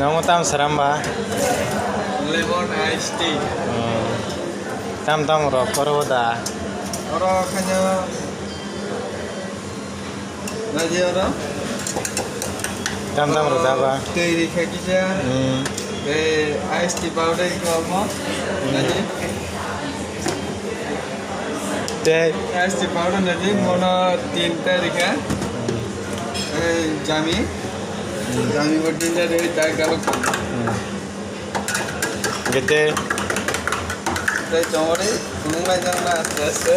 Namo tam saramba. Lemon iced tea. Tam ro koroda. Oro kanya naji oro. Tam ro daba. Teh di kakija. Iced tea powder ko mo. Naji. Teh Iced tea powder naji mono 3 ta dikha. Jami. Jami ko 3 ta dikha ta kalo. Gede. Teh chomore nungla jangla aste.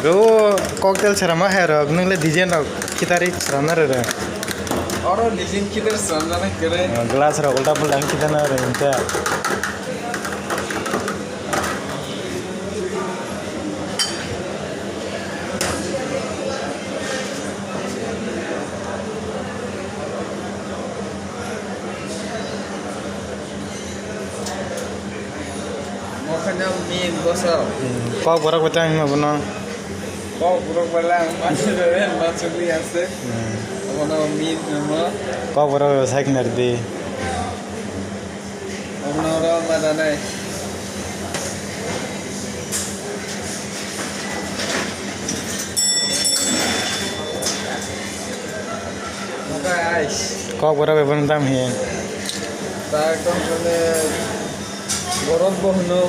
Go cocktail sarama hero. Nungle design ro kitari sarana re. Oro design kider samjana kere. Glass ro ulta pulta kitana re inta. Makanya min bosa. Kok borak betang mabuna. Kau buruk bala masuk deh masuk ni ase. Mana min nama. Kok borak saik nerdi. Mana orang mana ni. Maka ais. Kok borak bebon tam hi. Tak kau kena borok bohno.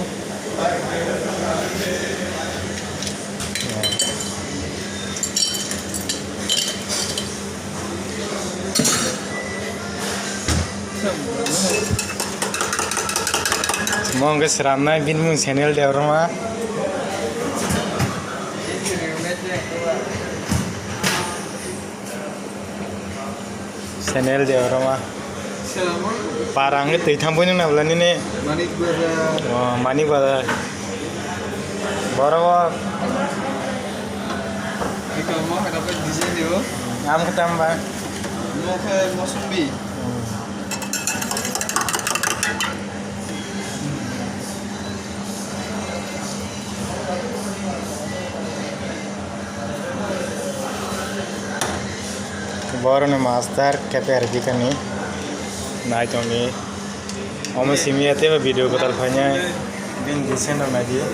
Monggo seramna bin mung channel devrama. Channel devrama. Parang itu thampuin na bulan ini. Manik berada. Mani bada. Barawa. Jika mau dapat desain dia. Am ketambah. Mau ke Mosumbi. Baru nih master KPR kan nih. Nah itu nih. Om simia tuh video kotor banyak. Bin desain dong aja.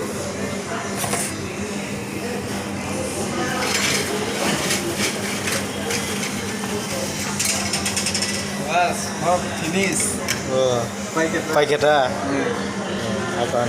Bas, mau finish. Pakai dah. Apa?